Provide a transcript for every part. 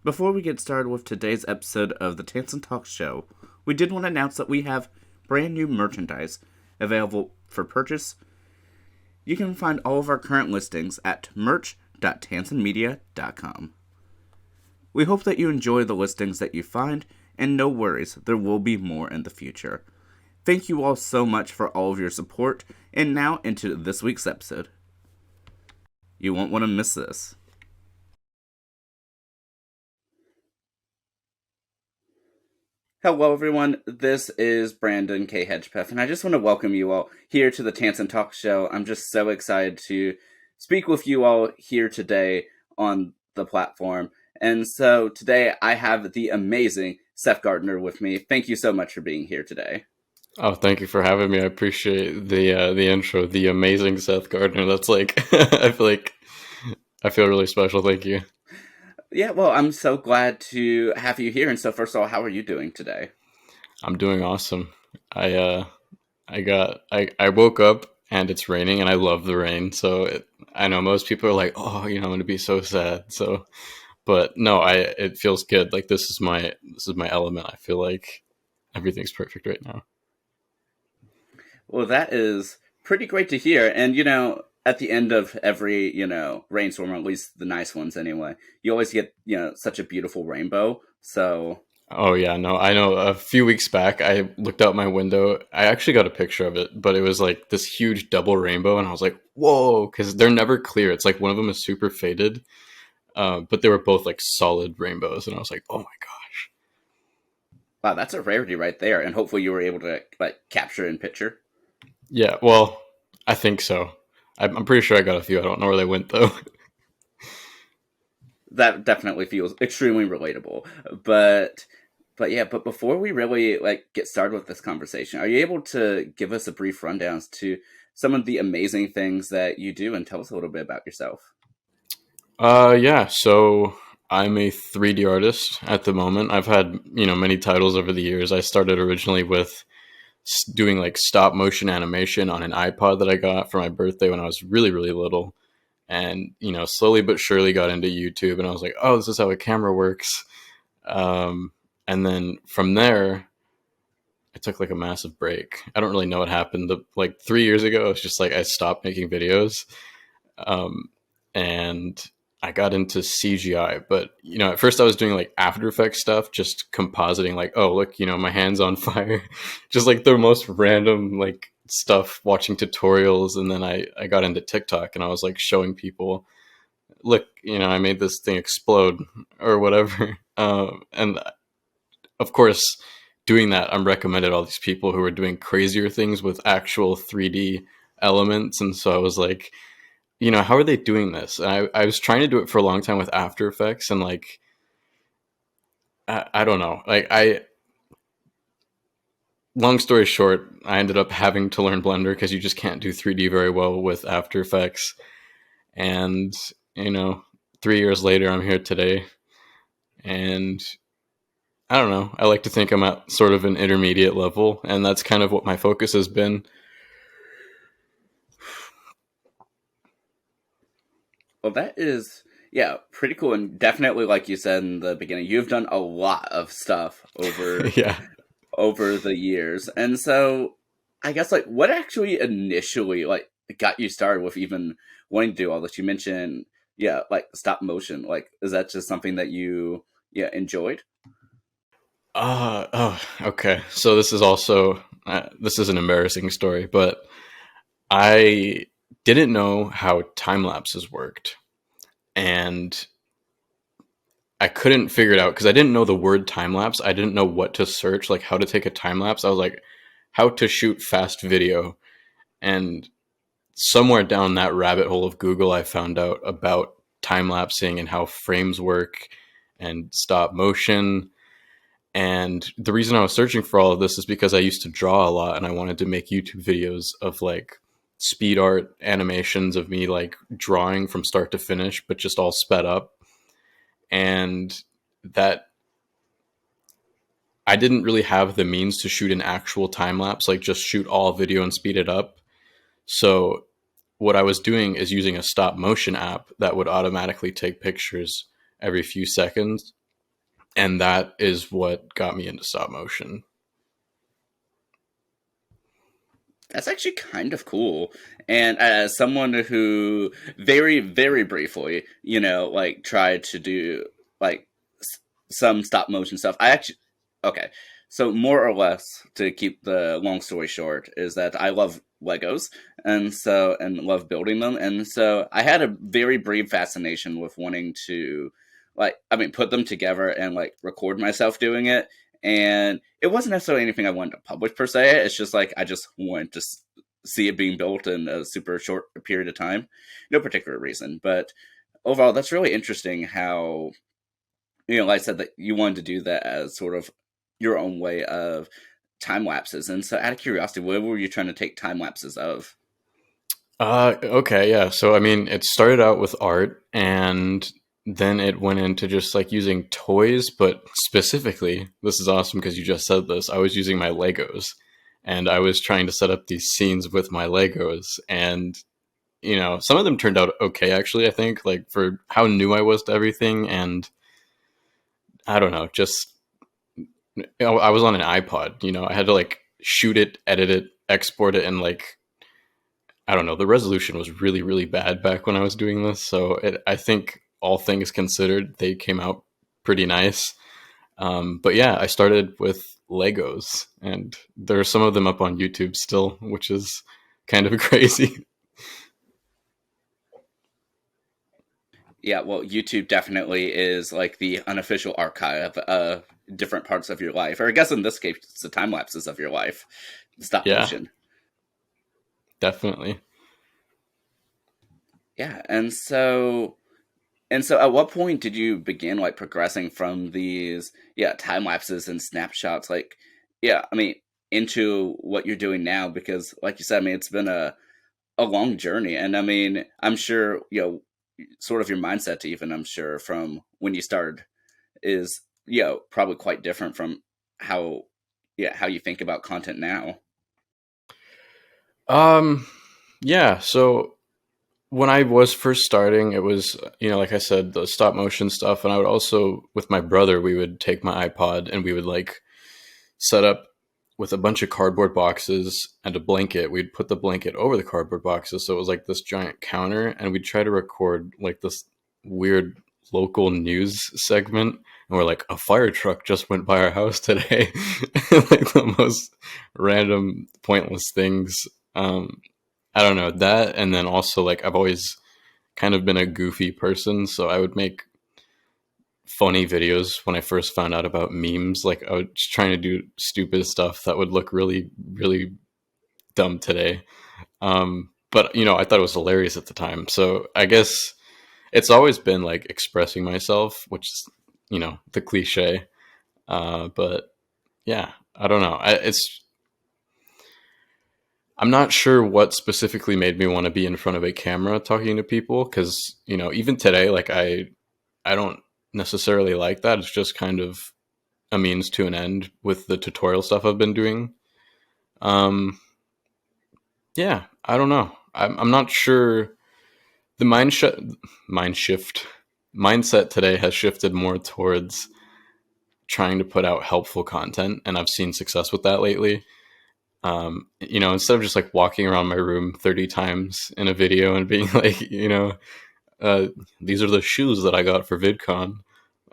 Before we get started with today's episode of the Tansson Talks show, we did want to announce that we have brand new merchandise available for purchase. You can find all of our current listings at merch.tanssonmedia.com. We hope that you enjoy the listings that you find, and no worries, there will be more in the future. Thank you all so much for all of your support, and now into this week's episode. You won't want to miss this. Hello everyone, this is Brandon K. Hedgepeth, and I just want to welcome you all here to the Tansson Talks show. I'm just so excited to speak with you all here today on the platform. And so today I have the amazing Seth Gardner with me. Thank you so much for being here today. Oh, thank you for having me. I appreciate the intro. The amazing Seth Gardner. That's like I feel really special. Thank you. Yeah, well, I'm so glad to have you here. And so first of all, how are you doing today? I'm doing awesome. I woke up and it's raining and I love the rain. So I know most people are like, oh, I'm going to be so sad. But no, it feels good. Like this is my element. I feel like everything's perfect right now. Well, that is pretty great to hear. And, at the end of every, rainstorm, or at least the nice ones anyway, you always get, such a beautiful rainbow. So. Oh, yeah, no, I know. A few weeks back, I looked out my window. I actually got a picture of it, but it was like this huge double rainbow. And I was like, whoa, because they're never clear. It's like one of them is super faded, but they were both like solid rainbows. And I was like, oh my gosh. Wow, that's a rarity right there. And hopefully you were able to capture in picture. Yeah, well, I think so. I'm pretty sure I got a few. I don't know where they went though. That definitely feels extremely relatable. But before we really get started with this conversation, are you able to give us a brief rundown to some of the amazing things that you do and tell us a little bit about yourself? Yeah, so I'm a 3D artist at the moment. I've had, many titles over the years. I started originally with doing like stop motion animation on an iPod that I got for my birthday when I was really, really little. And, slowly but surely got into YouTube and I was like, oh, this is how a camera works. And then from there, I took like a massive break. I don't really know what happened. Like 3 years ago, it's just like I stopped making videos. And I got into CGI, but at first I was doing like After Effects stuff, just compositing like, oh, look, my hand's on fire, just like the most random like stuff, watching tutorials. And then I got into TikTok and I was like showing people, look, I made this thing explode or whatever. And of course, doing that, I'm recommended all these people who are doing crazier things with actual 3D elements. And so I was like, how are they doing this? And I was trying to do it for a long time with After Effects and like, I don't know. Long story short, I ended up having to learn Blender because you just can't do 3D very well with After Effects. And, 3 years later, I'm here today. And I don't know. I like to think I'm at sort of an intermediate level. And that's kind of what my focus has been. Well, that is, yeah, pretty cool. And definitely, like you said in the beginning, you've done a lot of stuff over Yeah. over the years. And so I guess what actually initially got you started with even wanting to do all this? You mentioned, yeah, stop motion. Is that just something that you enjoyed? Oh, okay. So this is also, this is an embarrassing story, but I didn't know how time lapses worked. And I couldn't figure it out because I didn't know the word time lapse. I didn't know what to search, like how to take a time lapse. I was like, how to shoot fast video. And somewhere down that rabbit hole of Google, I found out about time lapsing and how frames work and stop motion. And the reason I was searching for all of this is because I used to draw a lot and I wanted to make YouTube videos of like speed art animations of me like drawing from start to finish, but just all sped up. And that I didn't really have the means to shoot an actual time lapse, like just shoot all video and speed it up. So what I was doing is using a stop motion app that would automatically take pictures every few seconds. And that is what got me into stop motion. That's actually kind of cool. And as someone who very, very briefly, like tried to do like some stop motion stuff, okay. So more or less, to keep the long story short, is that I love Legos and love building them, and so I had a very brief fascination with wanting to, put them together and like record myself doing it. And it wasn't necessarily anything I wanted to publish per se. It's just like I just wanted to see it being built in a super short period of time. No particular reason, but overall, that's really interesting. How like I said, that you wanted to do that as sort of your own way of time lapses. And so, out of curiosity, what were you trying to take time lapses of? Okay, yeah. So I mean, it started out with art, and then it went into just like using toys, but specifically, this is awesome because you just said this. I was using my Legos, and I was trying to set up these scenes with my Legos, and some of them turned out okay actually, I think, like for how new I was to everything, and I don't know, just I was on an iPod, I had to like shoot it, edit it, export it, and like I don't know. The resolution was really, really bad back when I was doing this. So I think all things considered, they came out pretty nice. But yeah, I started with Legos, and there are some of them up on YouTube still, which is kind of crazy. Yeah, well, YouTube definitely is like the unofficial archive of different parts of your life, or I guess in this case, it's the time lapses of your life, stop Yeah, motion. definitely. Yeah, and so at what point did you begin like progressing from these time lapses and snapshots, like into what you're doing now? Because like you said, it's been a long journey, and I'm sure sort of your mindset to even, I'm sure, from when you started is probably quite different from how how you think about content now. Um, yeah. So when I was first starting, it was, like I said, the stop motion stuff. And I would also, with my brother, we would take my iPod and we would like set up with a bunch of cardboard boxes and a blanket. We'd put the blanket over the cardboard boxes. So it was like this giant counter. And we'd try to record like this weird local news segment. And we're like, a fire truck just went by our house today. Like the most random, pointless things. I don't know that. And then also, like, I've always kind of been a goofy person. So I would make funny videos when I first found out about memes. Like I was trying to do stupid stuff that would look really, really dumb today. But I thought it was hilarious at the time. So I guess it's always been like expressing myself, which is, the cliche. But yeah, I don't know. I'm not sure what specifically made me want to be in front of a camera talking to people because, even today, like I don't necessarily like that. It's just kind of a means to an end with the tutorial stuff I've been doing. Um, yeah, I don't know. I'm not sure. The mind shift, mindset today has shifted more towards trying to put out helpful content, and I've seen success with that lately. Instead of just like walking around my room 30 times in a video and being like, uh, these are the shoes that I got for VidCon.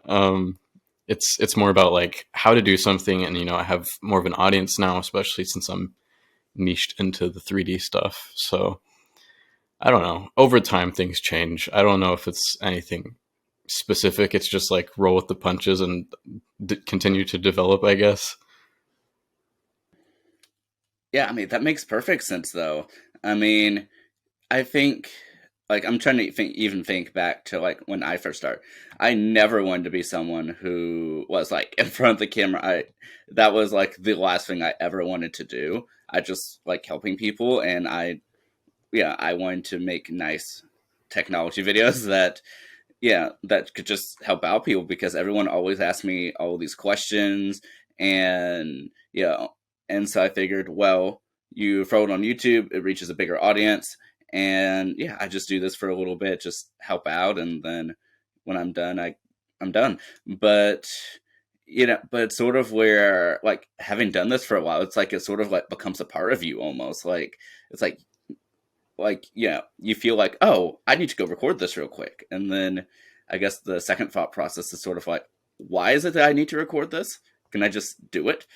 Um, it's more about like how to do something, and I have more of an audience now, especially since I'm niched into the 3D stuff. So I don't know. Over time, things change. I don't know if it's anything specific. It's just like roll with the punches and continue to develop, I guess. Yeah, that makes perfect sense, though. I mean, I think, like, I'm trying to think back to like when I first started. I never wanted to be someone who was like in front of the camera. That was like the last thing I ever wanted to do. I just like helping people, and I wanted to make nice technology videos that could just help out people, because everyone always asked me all these questions. And and so I figured, well, you throw it on YouTube, it reaches a bigger audience, and I just do this for a little bit, just help out, and then when I'm done, I'm done. But but it's sort of where, like, having done this for a while, it's like it sort of like becomes a part of you almost. Like, it's like, you feel like, oh, I need to go record this real quick. And then I guess the second thought process is sort of like, why is it that I need to record this? Can I just do it?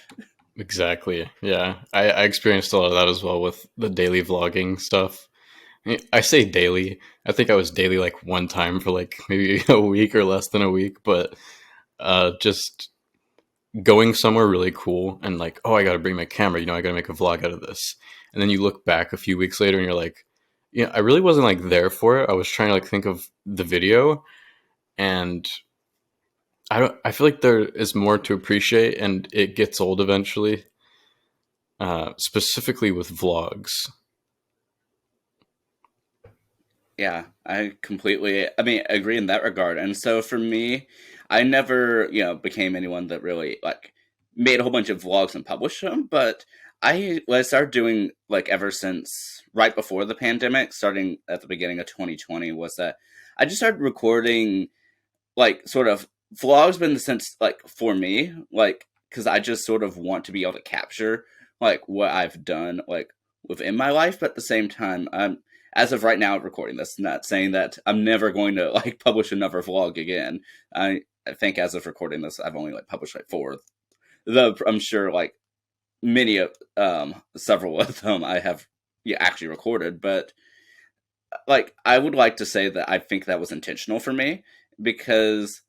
Exactly. Yeah. I experienced a lot of that as well with the daily vlogging stuff. I say daily. I think I was daily like one time for like maybe a week or less than a week, but just going somewhere really cool and like, oh, I got to bring my camera, I got to make a vlog out of this. And then you look back a few weeks later and you're like, I really wasn't like there for it. I was trying to like think of the video, and I feel like there is more to appreciate, and it gets old eventually. Specifically with vlogs. Yeah, I mean, agree in that regard. And so for me, I never, became anyone that really like made a whole bunch of vlogs and published them, but what I started doing like ever since right before the pandemic, starting at the beginning of 2020, was that I just started recording like sort of vlogs, but in the sense like for me, like because I just sort of want to be able to capture like what I've done like within my life, but at the same time, I'm as of right now recording this, not saying that I'm never going to like publish another vlog again. I think as of recording this, I've only like published like four. Though I'm sure like many of several of them I have actually recorded, but like I would like to say that I think that was intentional for me because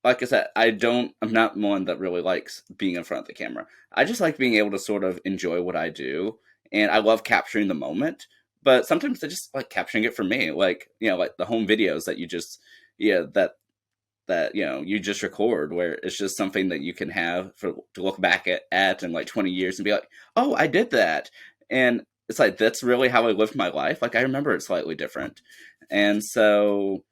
like I said, I'm not one that really likes being in front of the camera. I just like being able to sort of enjoy what I do. And I love capturing the moment. But sometimes I just like capturing it for me. Like, like the home videos that you just, that, you just record where it's just something that you can have to look back at in like 20 years and be like, oh, I did that. And it's like, that's really how I lived my life. Like, I remember it slightly different. And so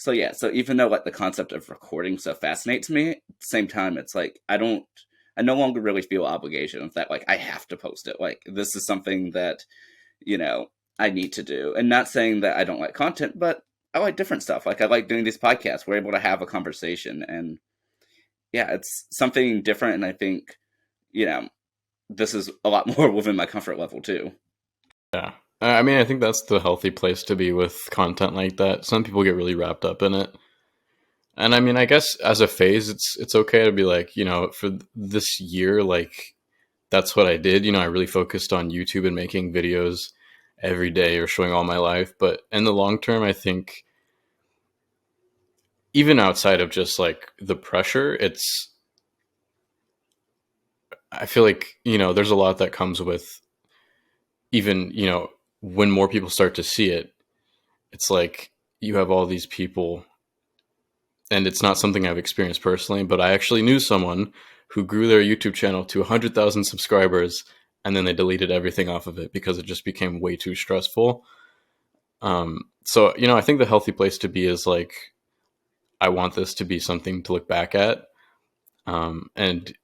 yeah, so even though like the concept of recording so fascinates me, at the same time it's like I no longer really feel obligation of that like I have to post it. Like this is something that, you know, I need to do. And not saying that I don't like content, but I like different stuff. Like I like doing these podcasts. We're able to have a conversation and yeah, it's something different and I think, you know, this is a lot more within my comfort level too. Yeah. I mean, I think that's the healthy place to be with content like that. Some people get really wrapped up in it. And I mean, I guess as a phase, it's okay to be like, for this year, like that's what I did. I really focused on YouTube and making videos every day or showing all my life. But in the long term, I think even outside of just like the pressure, I feel like, there's a lot that comes with even, when more people start to see it, it's like you have all these people, and it's not something I've experienced personally, but I actually knew someone who grew their YouTube channel to 100,000 subscribers, and then they deleted everything off of it because it just became way too stressful. So, I think the healthy place to be is like, I want this to be something to look back at. And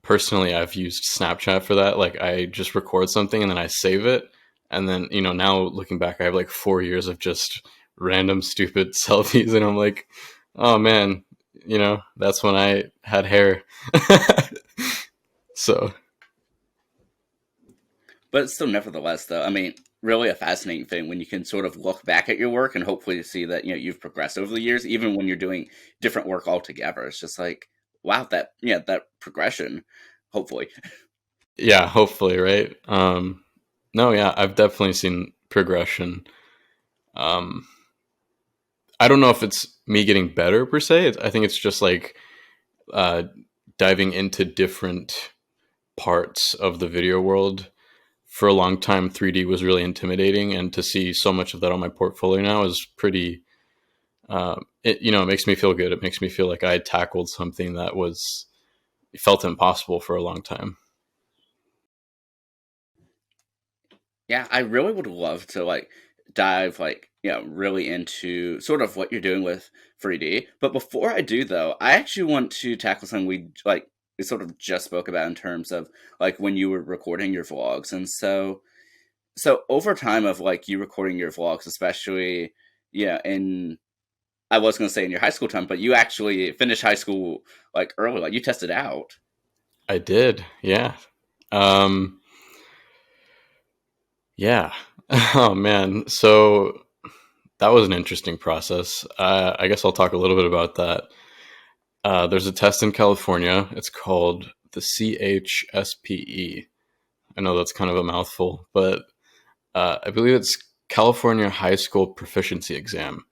personally, I've used Snapchat for that. Like, I just record something and then I save it. And then, now looking back, I have like 4 years of just random stupid selfies. And I'm like, oh man, that's when I had hair. So, But still, nevertheless, though, I mean, really a fascinating thing when you can sort of look back at your work and hopefully see that you've progressed over the years, even when you're doing different work altogether. It's just like, wow, that progression. Hopefully, yeah, hopefully, right? No, yeah, I've definitely seen progression. Um, I don't know if it's me getting better per se. I think it's just like uh, diving into different parts of the video world. For a long time, 3D was really intimidating, and to see so much of that on my portfolio now is pretty. It makes me feel good. It makes me feel like I tackled something that was felt impossible for a long time. yeah, I really would love to like dive like really into sort of what you're doing with 3D. But before I do, though, I actually want to tackle something we sort of just spoke about in terms of like when you were recording your vlogs, and so over time of like you recording your vlogs, especially in I was going to say in your high school time, but you actually finished high school like early, like you tested out. I did, yeah. Um, yeah. Oh man. So that was an interesting process. I guess I'll talk a little bit about that. There's a test in California. It's called the CHSPE. I know that's kind of a mouthful, but I believe it's California High School Proficiency Exam.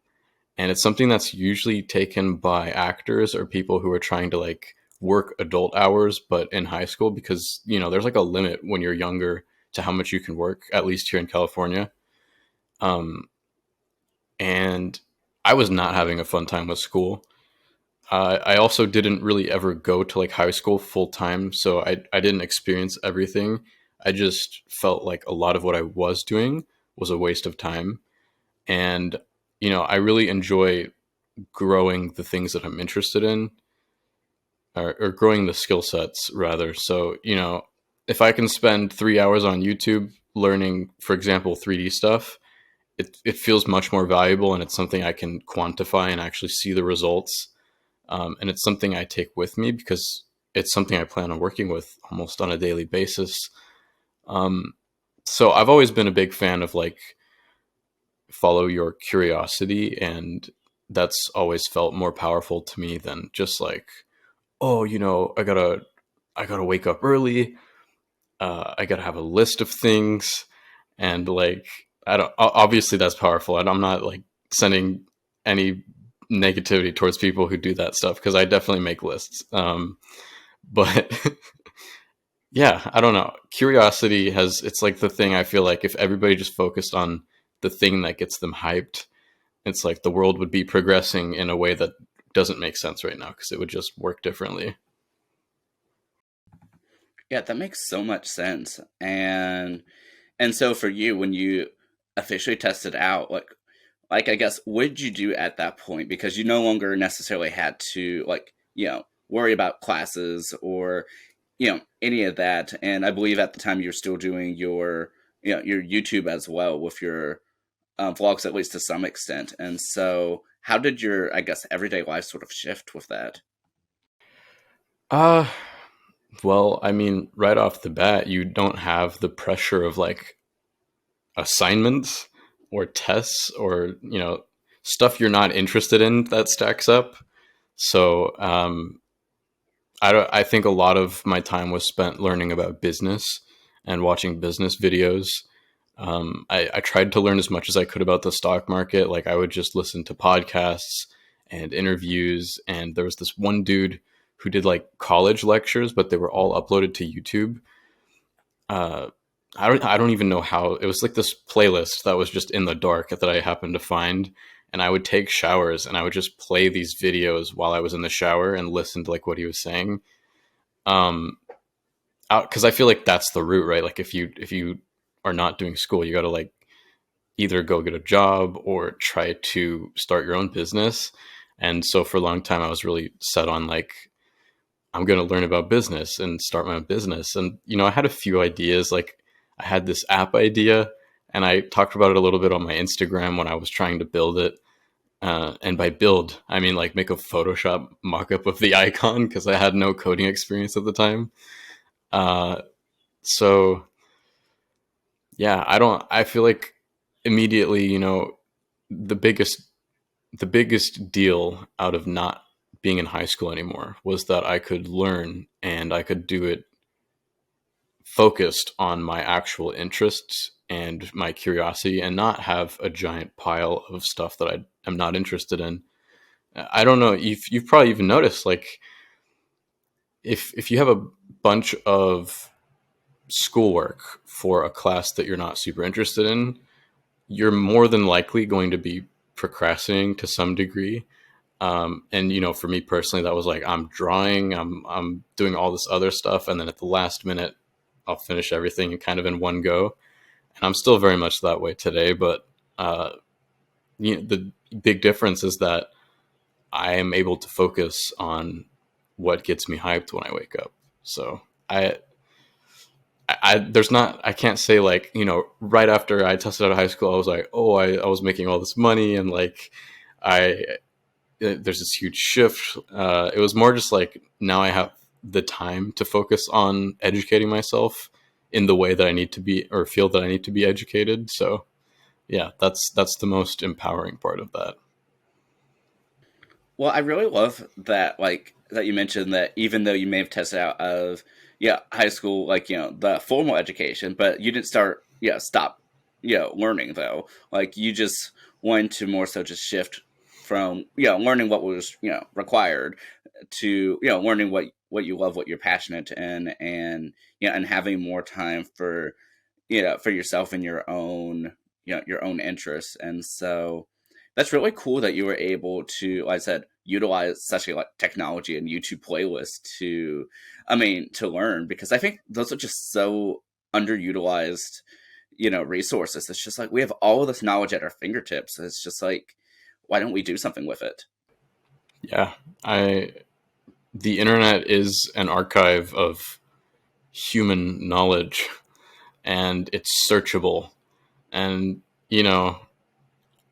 And it's something that's usually taken by actors or people who are trying to like work adult hours, but in high school, because, you know, there's like a limit when you're younger to how much you can work, at least here in California. Um, and I was not having a fun time with school. I also didn't really ever go to like high school full time, so I didn't experience everything. I just felt like a lot of what I was doing was a waste of time. And, you know, I really enjoy growing the things that I'm interested in, or growing the skill sets rather. So, you know, if I can spend 3 hours on YouTube learning, for example, 3D stuff, it feels much more valuable, and it's something I can quantify and actually see the results. And it's something I take with me because it's something I plan on working with almost on a daily basis. Um, so I've always been a big fan of like follow your curiosity, and that's always felt more powerful to me than just like, oh, you know, I gotta wake up early. I gotta have a list of things, and like I don't. Obviously, that's powerful, and I'm not like sending any negativity towards people who do that stuff because I definitely make lists. But yeah, I don't know. Curiosity has it's like the thing I feel like if everybody just focused on the thing that gets them hyped, it's like the world would be progressing in a way that doesn't make sense right now because it would just work differently. Yeah, that makes so much sense. And so for you, when you officially tested out, like I guess, what did you do at that point? Because you no longer necessarily had to like, worry about classes or, any of that. And I believe at the time you're still doing your YouTube as well with your vlogs, at least to some extent. And so how did your, I guess, everyday life sort of shift with that? Uh well, I mean, right off the bat, you don't have the pressure of like assignments or tests or, you know, stuff you're not interested in that stacks up. So, I think a lot of my time was spent learning about business and watching business videos. I tried to learn as much as I could about the stock market. Like I would just listen to podcasts and interviews. And there was this one dude who did like college lectures, but they were all uploaded to YouTube. Uh, I don't even know how it was like this playlist that was just in the dark that I happened to find. And I would take showers and I would just play these videos while I was in the shower and listen to like what he was saying. Um, because I feel like that's the route, right? Like if you are not doing school, you got to like either go get a job or try to start your own business. And so for a long time, I was really set on like I'm going to learn about business and start my own business. And you know, I had a few ideas. Like I had this app idea, and I talked about it a little bit on my Instagram when I was trying to build it. And by build, I mean like make a Photoshop mock-up of the icon because I had no coding experience at the time. Uh, so yeah, I feel like immediately, you know, the biggest the biggest deal out of not being in high school anymore was that I could learn and I could do it focused on my actual interests and my curiosity and not have a giant pile of stuff that I am not interested in. I don't know if you've probably even noticed like if you have a bunch of schoolwork for a class that you're not super interested in, you're more than likely going to be procrastinating to some degree. And you know, for me personally, that was like I'm drawing, I'm doing all this other stuff, and then at the last minute, I'll finish everything kind of in one go. And I'm still very much that way today, but uh, you know, the big difference is that I am able to focus on what gets me hyped when I wake up. So I there's not I can't say like, you know, right after I tested out of high school I was like, oh, I was making all this money and like I there's this huge shift. It was more just like now I have the time to focus on educating myself in the way that I need to be, or feel that I need to be educated. So yeah, that's the most empowering part of that. Well, I really love that, like that you mentioned that even though you may have tested out of high school, like the formal education, but you didn't start stop learning though. Like you just wanted to more so just shift from learning what was required to learning what you love, what you're passionate in, and and having more time for for yourself and your own your own interests. And so that's really cool that you were able to, like I said, utilize such a like technology and YouTube playlists to, I mean, to learn, because I think those are just so underutilized resources. It's just like we have all of this knowledge at our fingertips. It's just like, why don't we do something with it? Yeah, I the internet is an archive of human knowledge, and it's searchable. And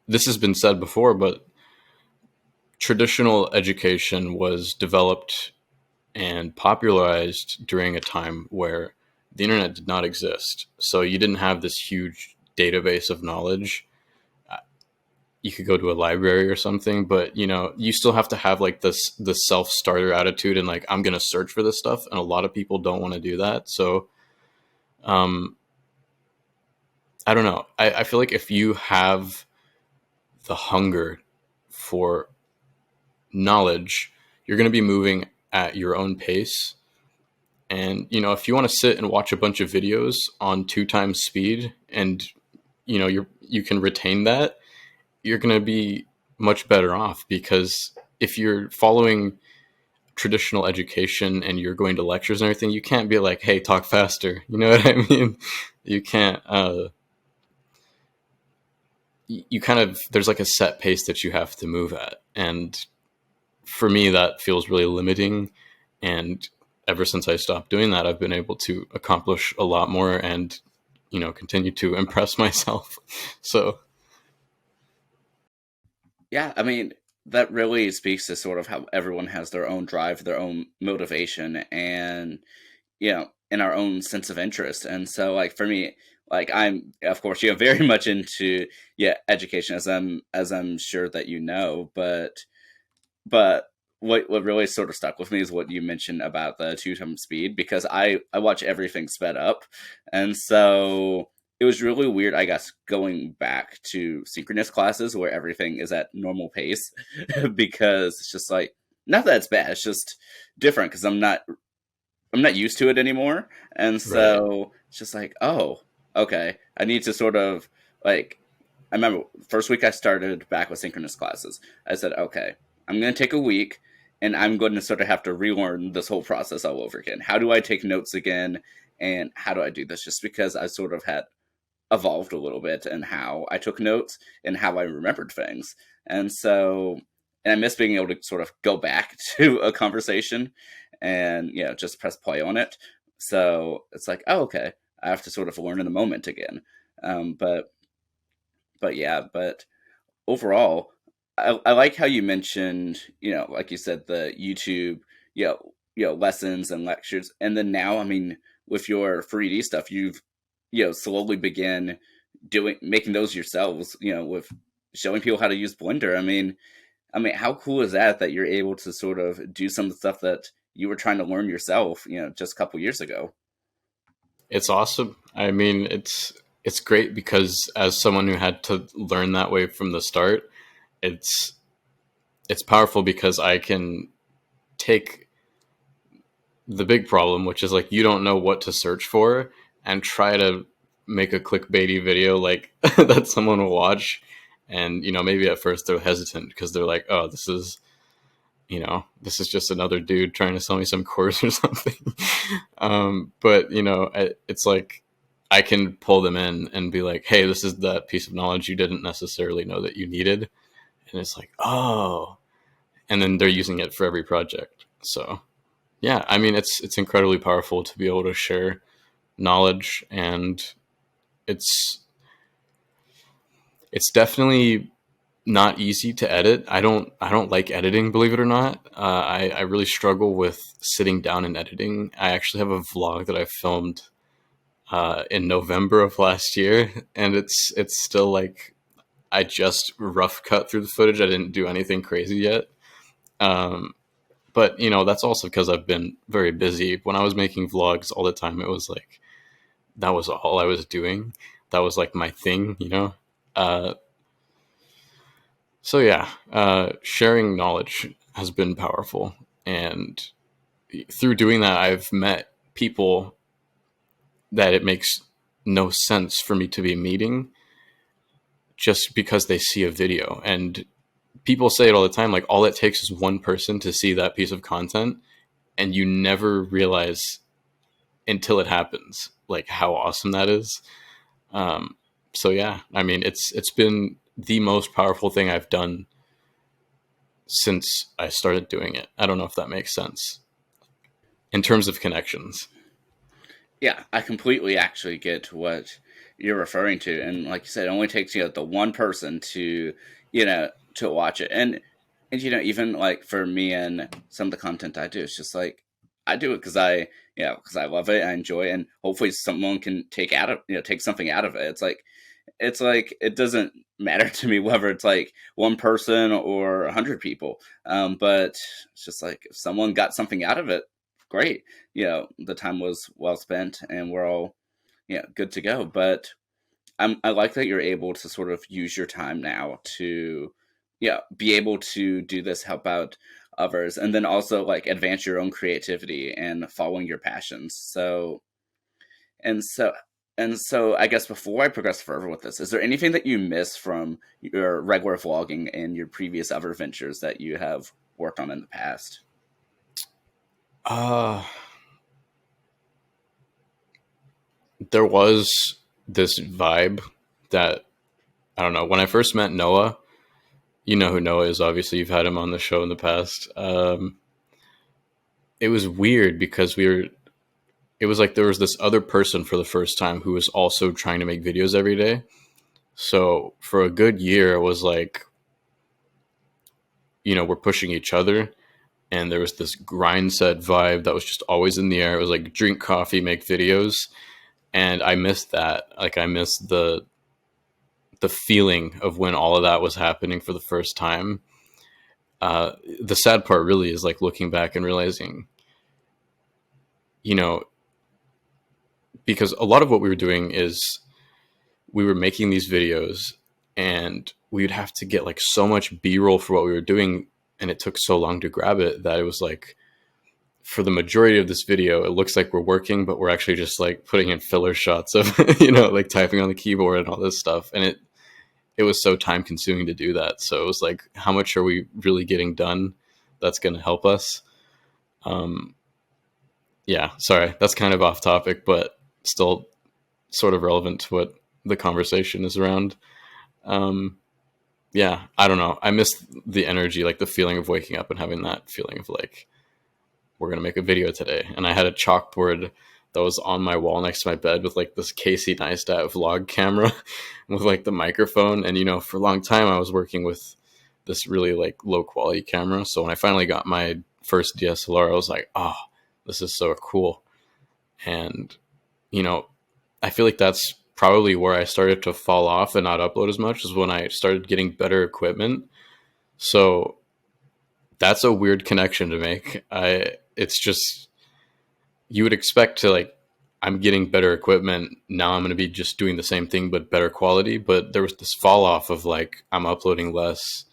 this has been said before, but traditional education was developed and popularized during a time where the internet did not exist. So you didn't have this huge database of knowledge. You could go to a library or something, but you still have to have like the self-starter attitude and like I'm going to search for this stuff, and a lot of people don't want to do that. So um I don't know. I feel like if you have the hunger for knowledge, you're going to be moving at your own pace. And if you want to sit and watch a bunch of videos on 2 times speed, and you can retain that, you're going to be much better off. Because if you're following traditional education and you're going to lectures and everything, you can't be like, hey, talk faster. You know what I mean? You can't. You kind of, there's like a set pace that you have to move at, and for me that feels really limiting. And ever since I stopped doing that, I've been able to accomplish a lot more and continue to impress myself. So Yeah, I mean, that really speaks to sort of how everyone has their own drive, their own motivation, and in our own sense of interest. And so, like for me, like I'm, of course, very much into education, as I'm sure that but what really sort of stuck with me is what you mentioned about the 2 times speed, because I watch everything sped up. And so it was really weird, I guess, going back to synchronous classes where everything is at normal pace because it's just like, not that it's bad, it's just different because I'm not used to it anymore. And right. so it's just like, oh, okay, I need to sort of like, I remember first week I started back with synchronous classes. I said, okay, I'm going to take a week and I'm going to sort of have to relearn this whole process all over again. How do I take notes again? And how do I do this? Just because I sort of had evolved a little bit in how I took notes and how I remembered things. And so, and I miss being able to sort of go back to a conversation and, just press play on it. So it's like, oh, okay, I have to sort of learn in the moment again. Um, but, but overall, I like how you mentioned, like you said, the YouTube, lessons and lectures. And then now, I mean, with your 3D stuff, you've, slowly begin making those yourselves, with showing people how to use Blender. I mean, how cool is that, that you're able to sort of do some of the stuff that you were trying to learn yourself, just a couple years ago? It's awesome. I mean, it's great because as someone who had to learn that way from the start, it's it's powerful because I can take the big problem, which is like you don't know what to search for, and try to make a clickbaity video like that someone will watch. And maybe at first they're hesitant because they're like, oh, this is just another dude trying to sell me some course or something. But it's like I can pull them in and be like, hey, this is that piece of knowledge you didn't necessarily know that you needed. And it's like, oh, and then they're using it for every project. So yeah, I mean, it's incredibly powerful to be able to share knowledge. And it's it's definitely not easy to edit. I don't like editing, believe it or not. I really struggle with sitting down and editing. I actually have a vlog that I filmed in November of last year, and it's still like I just rough cut through the footage. I didn't do anything crazy yet. Um, but that's also because I've been very busy. When I was making vlogs all the time, it was like that was all I was doing. That was like my thing. Uh, so yeah, sharing knowledge has been powerful, and through doing that, I've met people that it makes no sense for me to be meeting just because they see a video. And people say it all the time, like all it takes is one person to see that piece of content, and you never realize until it happens like how awesome that is. Um, so yeah, I mean, it's been the most powerful thing I've done since I started doing it. I don't know if that makes sense in terms of connections. Yeah, I completely actually get what you're referring to, and like you said, it only takes the one person to watch it, and even like for me and some of the content I do, it's just like I do it because I love it, I enjoy it, and hopefully someone can take something out of it. It's like it doesn't matter to me whether it's like one person or 100 people, but it's just like if someone got something out of it, great. The time was well spent, and we're all good to go. But I like that you're able to sort of use your time now to be able to do this, help out others, and then also like advance your own creativity and following your passions. So and so and so I guess before I progress further with this, is there anything that you miss from your regular vlogging and your previous other ventures that you have worked on in the past? Uh, there was this vibe that I don't know. When I first met Noah, you know who Noah is. Obviously, you've had him on the show in the past. It was weird because we were. It was like there was this other person for the first time who was also trying to make videos every day. So for a good year, it was like we're pushing each other, and there was this grind set vibe that was just always in the air. It was like drink coffee, make videos, and I missed that. Like I missed the feeling of when all of that was happening for the first time. The sad part really is like looking back and realizing, you know, because a lot of what we were doing is we were making these videos and we would have to get like so much B-roll for what we were doing, and it took so long to grab it that it was like for the majority of this video it looks like we're working, but we're actually just like putting in filler shots of like typing on the keyboard and all this stuff, and it was so time consuming to do that. So it was like, how much are we really getting done that's going to help us? um yeah, sorry, that's kind of off topic, but still sort of relevant to what the conversation is around. um yeah, I don't know, I miss the energy, like the feeling of waking up and having that feeling of like, we're going to make a video today. And I had a chalkboard that was on my wall next to my bed with like this Casey Neistat vlog camera with like the microphone. And, for a long time I was working with this really like low quality camera. So when I finally got my first DSLR, I was like, oh, this is so cool. And, you know, I feel like that's probably where I started to fall off and not upload as much, is when I started getting better equipment. So that's a weird connection to make. It's just, you would expect to like, I'm getting better equipment now, I'm going to be just doing the same thing but better quality. But there was this fall off of like, I'm uploading less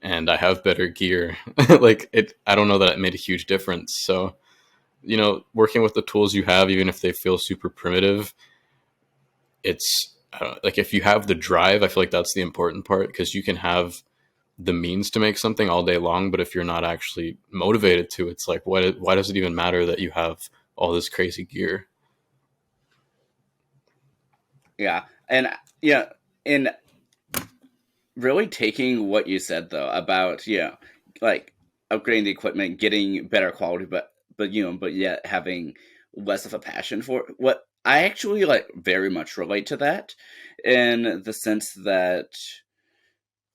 and I have better gear. Like I don't know that it made a huge difference. So working with the tools you have, even if they feel super primitive, it's like if you have the drive, I feel like that's the important part, because you can have the means to make something all day long, but if you're not actually motivated to, it's like, why does it even matter that you have all this crazy gear? Yeah, and yeah, and really taking what you said though about like upgrading the equipment, getting better quality, but yet having less of a passion for it. What I actually like very much relate to that, in the sense that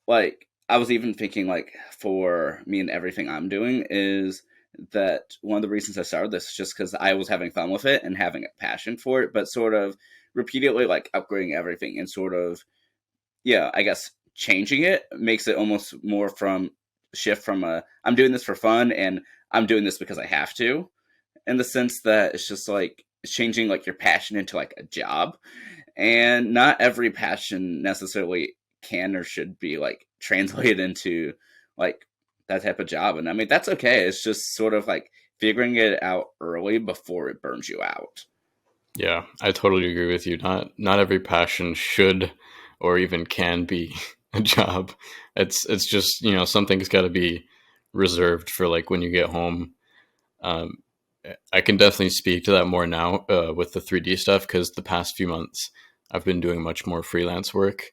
like I was even thinking like for me and everything I'm doing is that one of the reasons I started this is just because I was having fun with it and having a passion for it, but sort of repeatedly like upgrading everything and sort of, yeah, I guess changing it makes it almost more from shift from a I'm doing this for fun and I'm doing this because I have to, in the sense that it's just like it's changing like your passion into like a job, and not every passion necessarily can or should be like translated into like that type of job. And I mean that's okay, it's just sort of like figuring it out early before it burns you out. Yeah, I totally agree with you. Not every passion should or even can be a job. It's just, something's got to be reserved for like when you get home. Um, I can definitely speak to that more now with the 3D stuff because the past few months I've been doing much more freelance work.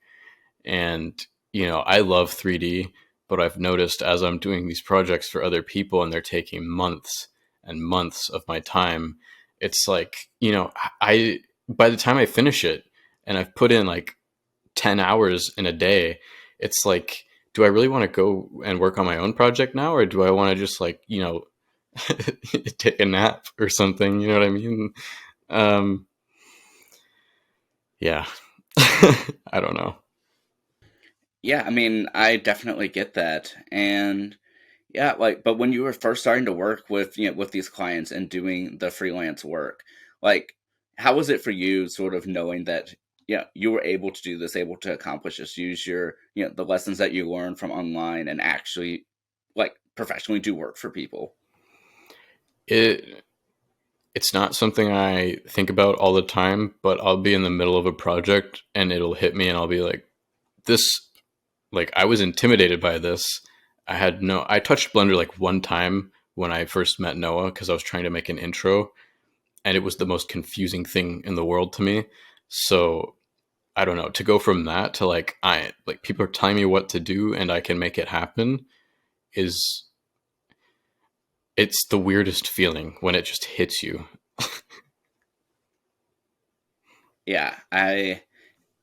And, I love 3D, but I've noticed as I'm doing these projects for other people and they're taking months and months of my time, it's like, I, by the time I finish it and I've put in like 10 hours in a day, it's like, do I really want to go and work on my own project now? Or do I want to just like, take a nap or something? You know what I mean? Um, yeah. I don't know. Yeah, I mean I definitely get that. And yeah, like, but when you were first starting to work with, with these clients and doing the freelance work, like, how was it for you sort of knowing that, yeah, you were able to do this, able to accomplish this, use your, the lessons that you learned from online and actually like professionally do work for people? It it's not something I think about all the time, but I'll be in the middle of a project and it'll hit me and I'll be like, this, like, I was intimidated by this. I touched Blender like one time when I first met Noah because I was trying to make an intro and it was the most confusing thing in the world to me. So I don't know, to go from that to like, people are telling me what to do and I can make it happen is, it's the weirdest feeling when it just hits you. Yeah, I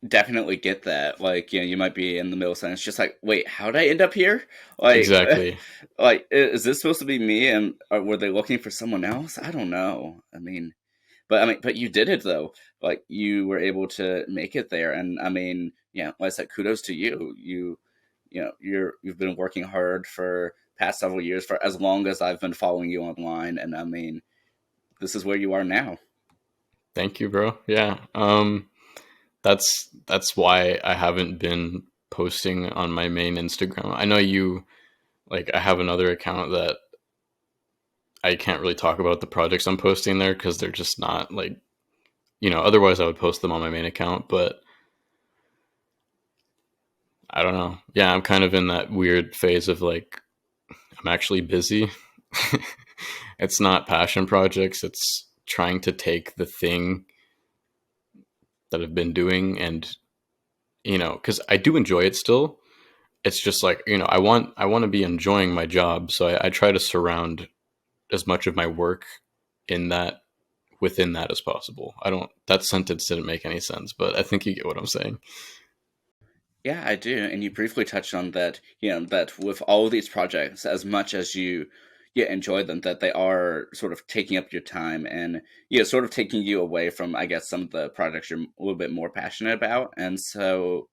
definitely get that. Like, you might be in the middle of something. It's just like, wait, how did I end up here? Like, Exactly. like, is this supposed to be me? And were they looking for someone else? I don't know. I mean, but you did it though. Like, you were able to make it there, and I mean, yeah, like I said, kudos to you. You've been working hard for past several years, for as long as I've been following you online, and I mean, this is where you are now. Thank you, bro. Yeah. That's why I haven't been posting on my main Instagram. I know you like I have another account that I can't really talk about the projects I'm posting there because they're just not like, otherwise I would post them on my main account, but I don't know. Yeah, I'm kind of in that weird phase of like I'm actually busy. It's not passion projects, it's trying to take the thing that I've been doing and, cuz I do enjoy it still. It's just like, I want to be enjoying my job, so I try to surround as much of my work in that within that as possible. I don't that sentence didn't make any sense, but I think you get what I'm saying. Yeah, I do. And you briefly touched on that, that with all of these projects, as much as you enjoy them, that they are sort of taking up your time and sort of taking you away from, I guess, some of the projects you're a little bit more passionate about. And so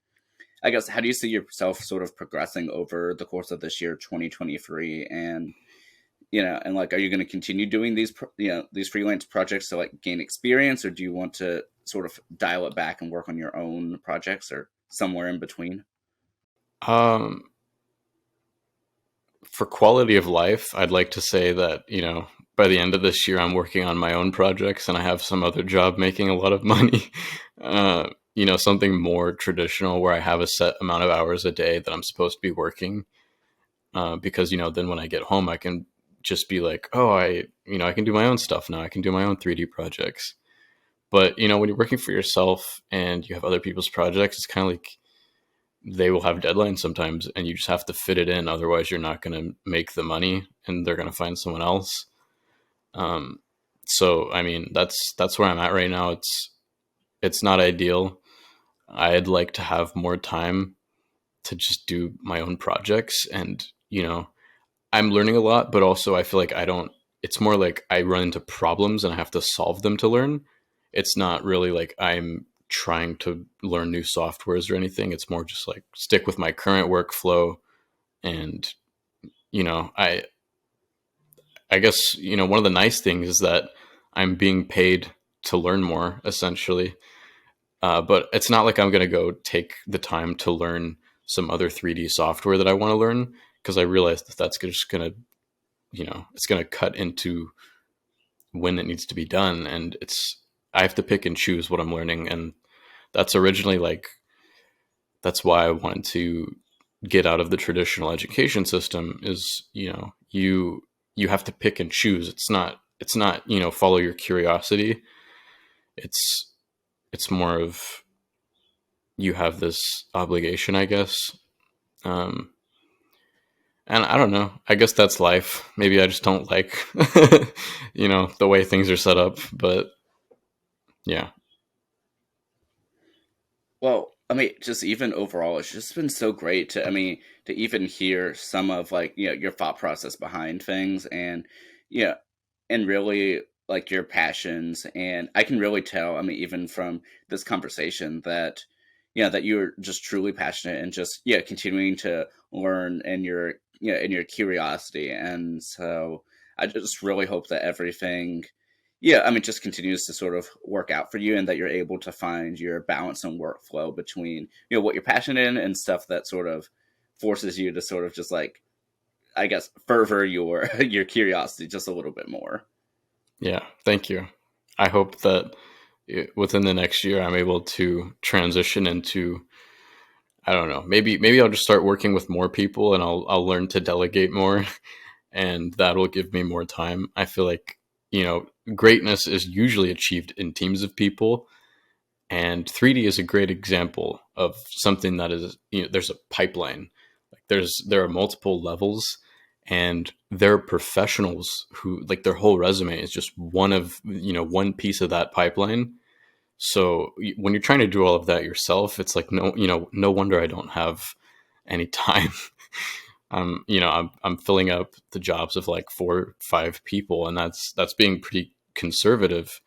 I guess how do you see yourself sort of progressing over the course of this year, 2023? And and like, are you going to continue doing these these freelance projects to like gain experience, or do you want to sort of dial it back and work on your own projects, or somewhere in between? Um, for quality of life, I'd like to say that, by the end of this year, I'm working on my own projects and I have some other job making a lot of money. Something more traditional where I have a set amount of hours a day that I'm supposed to be working. Because, then when I get home, I can just be like, oh, I can do my own stuff now. I can do my own 3D projects. But, when you're working for yourself and you have other people's projects, it's kind of like they will have deadlines sometimes and you just have to fit it in. Otherwise, you're not going to make the money and they're going to find someone else. Um, so, I mean, that's where I'm at right now. It's not ideal. I'd like to have more time to just do my own projects. And, I'm learning a lot, but also I feel like it's more like I run into problems and I have to solve them to learn. It's not really like I'm trying to learn new softwares or anything. It's more just like stick with my current workflow. And, I guess, one of the nice things is that I'm being paid to learn more, essentially. But it's not like I'm going to go take the time to learn some other 3D software that I want to learn, because I realize that that's just going to, it's going to cut into when it needs to be done. And I have to pick and choose what I'm learning. And that's originally like, that's why I wanted to get out of the traditional education system is, you have to pick and choose. It's not, follow your curiosity. It's, it's more of, you have this obligation, I guess. Um, and I don't know. I guess that's life. Maybe I just don't like, the way things are set up. But yeah, Well, I mean, just even overall, it's just been so great to, I mean, to even hear some of like, your thought process behind things and, yeah, and really like your passions. And I can really tell, I mean, even from this conversation that, that you're just truly passionate and just, continuing to learn and and your curiosity. And so I just really hope that everything, I mean, just continues to sort of work out for you and that you're able to find your balance and workflow between, what you're passionate in and stuff that sort of forces you to sort of just like, I guess, fervor your your curiosity just a little bit more. yeah. Thank you. I hope that within the next year, I'm able to transition into, I don't know, maybe I'll just start working with more people, and I'll learn to delegate more, and that'll give me more time. I feel like, greatness is usually achieved in teams of people, and 3D is a great example of something that is, there's a pipeline. Like there are multiple levels, and there are professionals who, like, their whole resume is just one piece of that pipeline. So when you're trying to do all of that yourself, it's like, no wonder I don't have any time. I'm filling up the jobs of like 4 or 5 people, and that's being pretty conservative.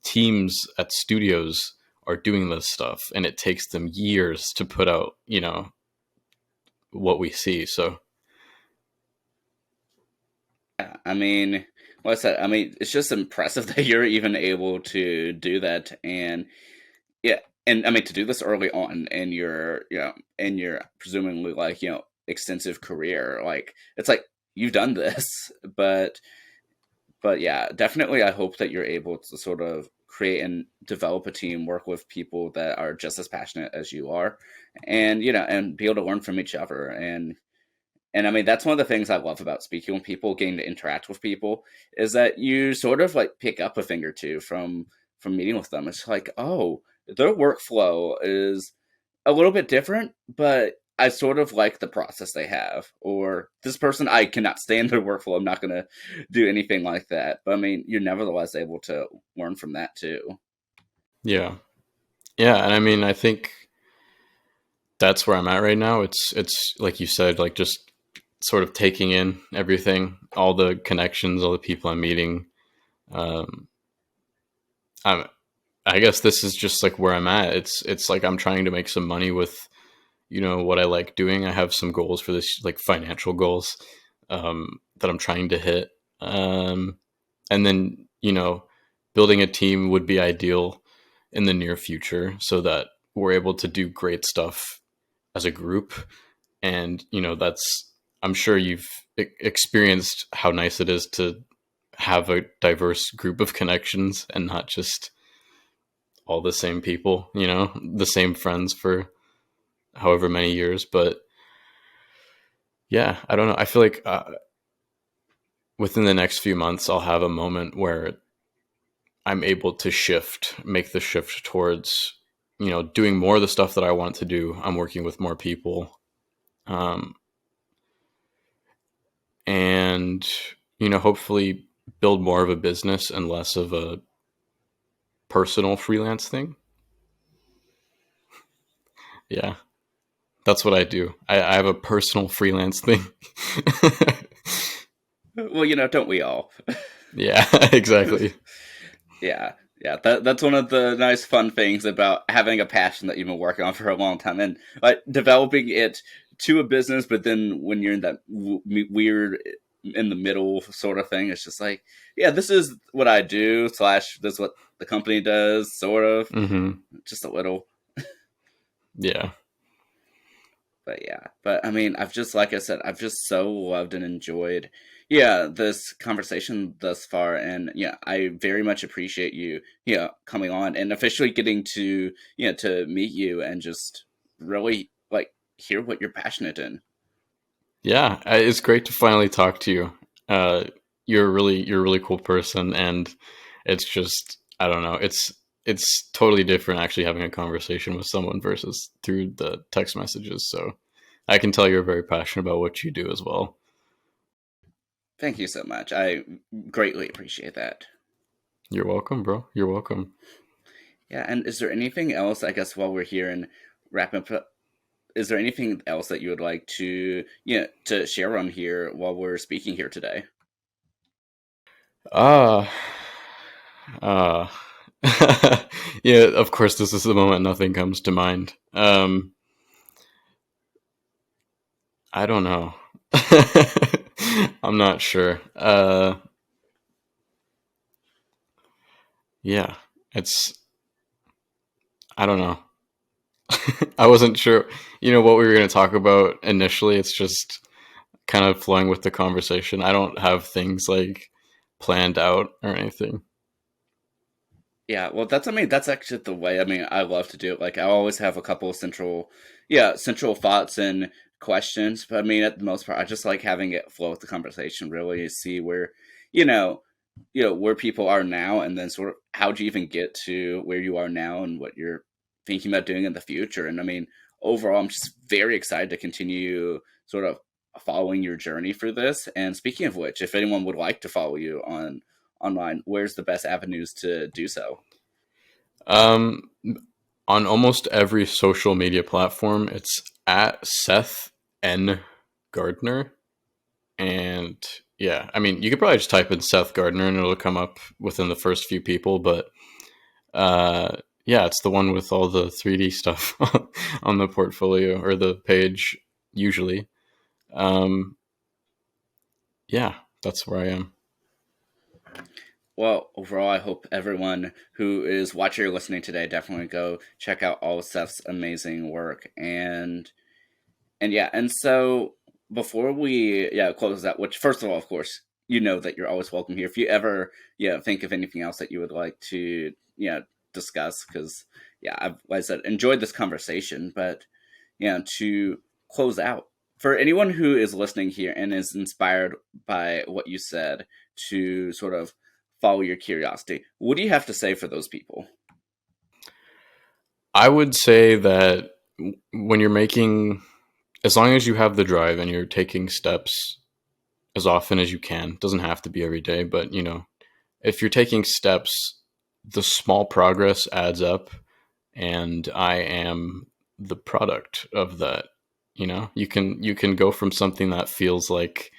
Teams at studios are doing this stuff, and it takes them years to put out, what we see. So Yeah, I mean, like I said, I mean, it's just impressive that you're even able to do that, and yeah, and I mean to do this early on in your, in your presumably like, extensive career, like it's like you've done this, but yeah, definitely, I hope that you're able to sort of create and develop a team, work with people that are just as passionate as you are, and and be able to learn from each other, and I mean, that's one of the things I love about speaking with people, getting to interact with people, is that you sort of like pick up a thing or two from meeting with them. It's like, oh, their workflow is a little bit different, but I sort of like the process they have. Or this person, I cannot stand their workflow. I'm not going to do anything like that. But I mean, you're nevertheless able to learn from that too. yeah, yeah, and I mean, I think that's where I'm at right now. It's like you said, like just sort of taking in everything, all the connections, all the people I'm meeting. Um, I'm, I guess this is just like where I'm at. It's like I'm trying to make some money with, what I like doing. I have some goals for this, like financial goals, that I'm trying to hit. And then, building a team would be ideal in the near future, so that we're able to do great stuff as a group. And, I'm sure you've experienced how nice it is to have a diverse group of connections and not just all the same people, the same friends for however many years. But yeah, I don't know. I feel like within the next few months, I'll have a moment where I'm able to make the shift towards, doing more of the stuff that I want to do. I'm working with more people. Um, and, hopefully build more of a business and less of a personal freelance thing. Yeah. That's what I do. I have a personal freelance thing. Well, don't we all? Yeah, exactly. Yeah, yeah. That's one of the nice, fun things about having a passion that you've been working on for a long time, and developing it to a business. But then when you're in that weird in the middle sort of thing, it's just like, yeah, this is what I do. Slash, this is what the company does. Sort of, Hmm. just a little. Yeah. But yeah, but I mean, I've just, like I said, I've just so loved and enjoyed, yeah, this conversation thus far, and yeah, I very much appreciate you, coming on and officially getting to, to meet you and just really like hear what you're passionate in. Yeah, it's great to finally talk to you. Uh, you're a really cool person, and it's just I don't know. It's totally different actually having a conversation with someone versus through the text messages. So I can tell you're very passionate about what you do as well. Thank you so much. I greatly appreciate that. You're welcome, bro. You're welcome. Yeah, and is there anything else? I guess while we're here and wrapping up, is there anything else that you would like to, to share on here while we're speaking here today? Ah, uh, yeah. Of course, this is the moment nothing comes to mind. I don't know. I'm not sure. Yeah, it's I don't know. I wasn't sure, what we were going to talk about initially. It's just kind of flowing with the conversation. I don't have things like planned out or anything. Yeah, well, I mean, that's actually the way. I mean, I love to do it. Like, I always have a couple of central thoughts and questions. But I mean, at the most part, I just like having it flow with the conversation, really see where, you know, where people are now, and then sort of how'd you even get to where you are now and what you're thinking about doing in the future. And I mean, overall, I'm just very excited to continue sort of following your journey for this. And speaking of which, if anyone would like to follow you on online, where's the best avenues to do so? Um, on almost every social media platform, it's at Seth N Gardner, and yeah, I mean, you could probably just type in Seth Gardner and it'll come up within the first few people, but yeah, it's the one with all the 3D stuff on the portfolio or the page usually. Um, yeah, that's where I am. Well, overall, I hope everyone who is watching or listening today definitely go check out all of Seth's amazing work. And yeah, and so before we close out, which first of all, of course, that you're always welcome here. If you ever think of anything else that you would like to discuss, because yeah, I've, like I said, enjoyed this conversation, but to close out, for anyone who is listening here and is inspired by what you said to sort of follow your curiosity, what do you have to say for those people? I would say that when you're making, as long as you have the drive and you're taking steps as often as you can, doesn't have to be every day, but if you're taking steps, the small progress adds up, and I am the product of that. You can go from something that feels like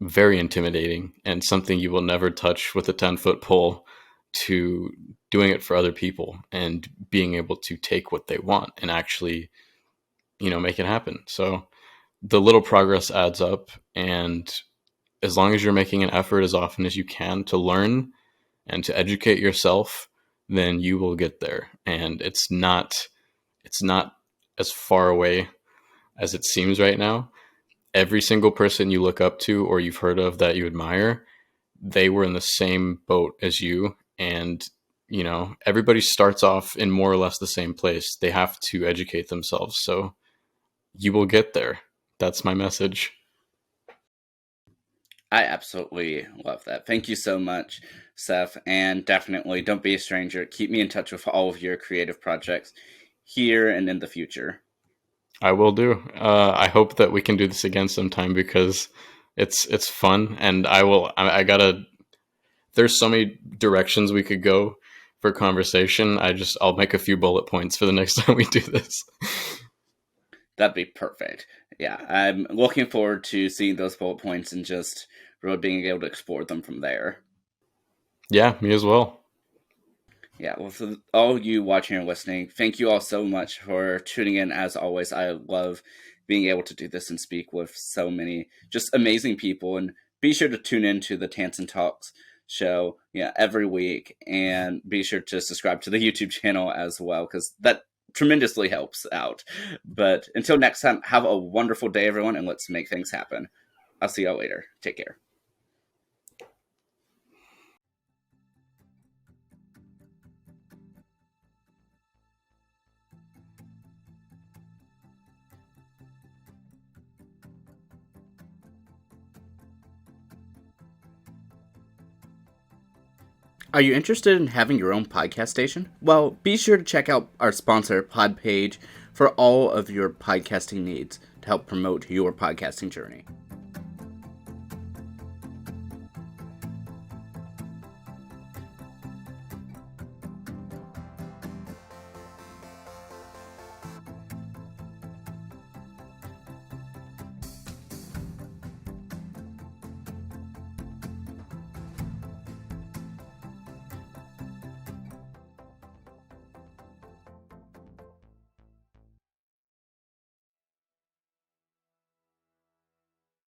very intimidating and something you will never touch with a 10-foot pole to doing it for other people and being able to take what they want and actually make it happen. So the little progress adds up, and as long as you're making an effort as often as you can to learn and to educate yourself, then you will get there. And it's not as far away as it seems right now. Every single person you look up to or you've heard of that you admire, they were in the same boat as you. And everybody starts off in more or less the same place. They have to educate themselves, so you will get there. That's my message. I absolutely love that. Thank you so much, Seth. And definitely don't be a stranger. Keep me in touch with all of your creative projects here and in the future. I will do. I hope that we can do this again sometime because it's fun, and I will. I gotta. There's so many directions we could go for conversation. I'll make a few bullet points for the next time we do this. That'd be perfect. Yeah, I'm looking forward to seeing those bullet points and just really being able to explore them from there. Yeah, me as well. Yeah, well, for all you watching or listening, thank you all so much for tuning in. As always, I love being able to do this and speak with so many just amazing people. And be sure to tune in to the Tansson Talks show, every week, and be sure to subscribe to the YouTube channel as well, because that tremendously helps out. But until next time, have a wonderful day, everyone, and let's make things happen. I'll see y'all later. Take care. Are you interested in having your own podcast station? Well, be sure to check out our sponsor, Podpage, for all of your podcasting needs to help promote your podcasting journey.